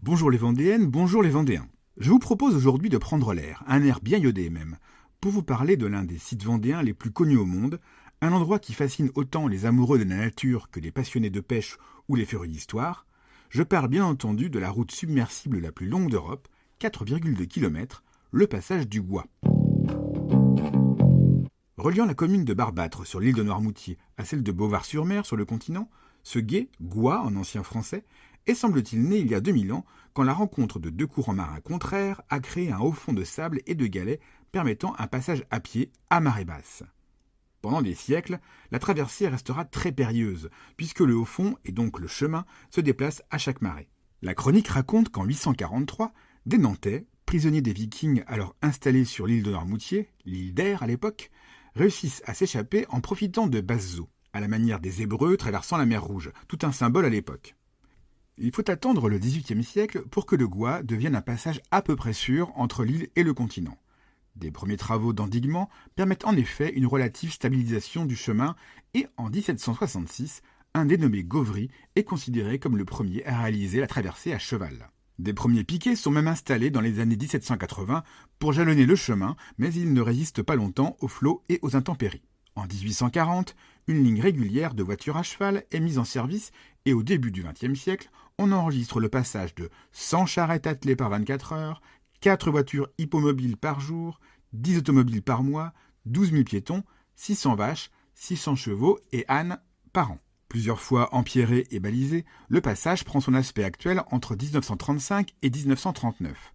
Bonjour les Vendéennes, bonjour les Vendéens. Je vous propose aujourd'hui de prendre l'air, un air bien iodé même, pour vous parler de l'un des sites vendéens les plus connus au monde, un endroit qui fascine autant les amoureux de la nature que les passionnés de pêche ou les férus d'histoire. Je parle bien entendu de la route submersible la plus longue d'Europe, 4,2 km, le passage du Gois. Reliant la commune de Barbâtre sur l'île de Noirmoutier à celle de Beauvoir-sur-Mer sur le continent, ce gué, Gois en ancien français, est semble-t-il né il y a 2000 ans quand la rencontre de deux courants marins contraires a créé un haut fond de sable et de galets permettant un passage à pied à marée basse. Pendant des siècles, la traversée restera très périlleuse, puisque le haut fond, et donc le chemin, se déplace à chaque marée. La chronique raconte qu'en 843, des Nantais, prisonniers des Vikings alors installés sur l'île de Noirmoutier, l'île d'Air à l'époque, réussissent à s'échapper en profitant de basses eaux, à la manière des Hébreux traversant la mer Rouge, tout un symbole à l'époque. Il faut attendre le XVIIIe siècle pour que le Gois devienne un passage à peu près sûr entre l'île et le continent. Des premiers travaux d'endiguement permettent en effet une relative stabilisation du chemin et en 1766, un dénommé Gauvry est considéré comme le premier à réaliser la traversée à cheval. Des premiers piquets sont même installés dans les années 1780 pour jalonner le chemin, mais ils ne résistent pas longtemps aux flots et aux intempéries. En 1840, une ligne régulière de voitures à cheval est mise en service et au début du XXe siècle, on enregistre le passage de 100 charrettes attelées par 24 heures, 4 voitures hippomobiles par jour, 10 automobiles par mois, 12 000 piétons, 600 vaches, 600 chevaux et ânes par an. Plusieurs fois empierré et balisé, le passage prend son aspect actuel entre 1935 et 1939.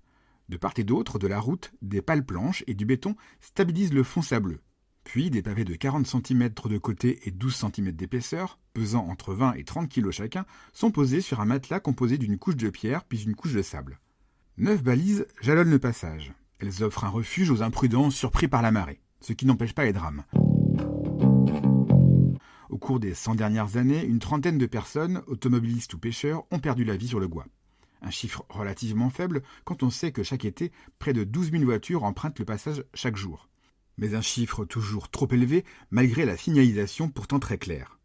De part et d'autre de la route, des pales planches et du béton stabilisent le fond sableux. Puis des pavés de 40 cm de côté et 12 cm d'épaisseur, pesant entre 20 et 30 kg chacun, sont posés sur un matelas composé d'une couche de pierre puis d'une couche de sable. 9 balises jalonnent le passage. Elles offrent un refuge aux imprudents surpris par la marée, ce qui n'empêche pas les drames. Au cours des 100 dernières années, une trentaine de personnes, automobilistes ou pêcheurs, ont perdu la vie sur le Gois. Un chiffre relativement faible quand on sait que chaque été, près de 12 000 voitures empruntent le passage chaque jour. Mais un chiffre toujours trop élevé malgré la signalisation pourtant très claire.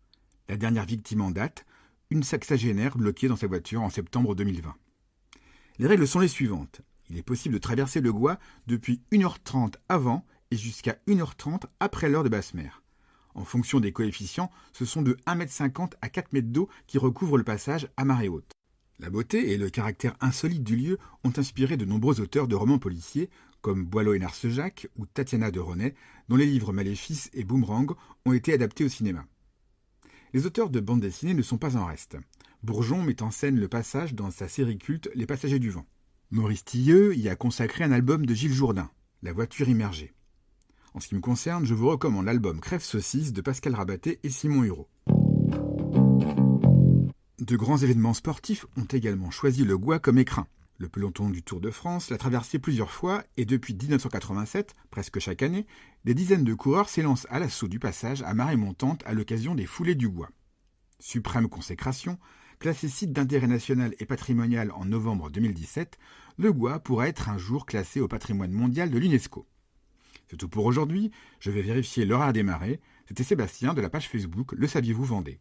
La dernière victime en date, une sexagénaire bloquée dans sa voiture en septembre 2020. Les règles sont les suivantes. Il est possible de traverser le Gois depuis 1h30 avant et jusqu'à 1h30 après l'heure de basse mer. En fonction des coefficients, ce sont de 1,50 m à 4 mètres d'eau qui recouvrent le passage à marée haute. La beauté et le caractère insolite du lieu ont inspiré de nombreux auteurs de romans policiers, comme Boileau et Narcejac ou Tatiana de Ronay, dont les livres Maléfice et Boomerang ont été adaptés au cinéma. Les auteurs de bande dessinée ne sont pas en reste. Bourgeon met en scène le passage dans sa série culte Les Passagers du Vent. Maurice Tilleux y a consacré un album de Gilles Jourdain, La voiture immergée. En ce qui me concerne, je vous recommande l'album Crève-saucisse de Pascal Rabaté et Simon Hureau. De grands événements sportifs ont également choisi le Gois comme écrin. Le peloton du Tour de France l'a traversé plusieurs fois et depuis 1987, presque chaque année, des dizaines de coureurs s'élancent à l'assaut du passage à marée montante à l'occasion des foulées du Gois. Suprême consécration, classé site d'intérêt national et patrimonial en novembre 2017, le Gois pourra être un jour classé au patrimoine mondial de l'UNESCO. C'est tout pour aujourd'hui, je vais vérifier l'horaire des marées. C'était Sébastien de la page Facebook Le Saviez-vous Vendée.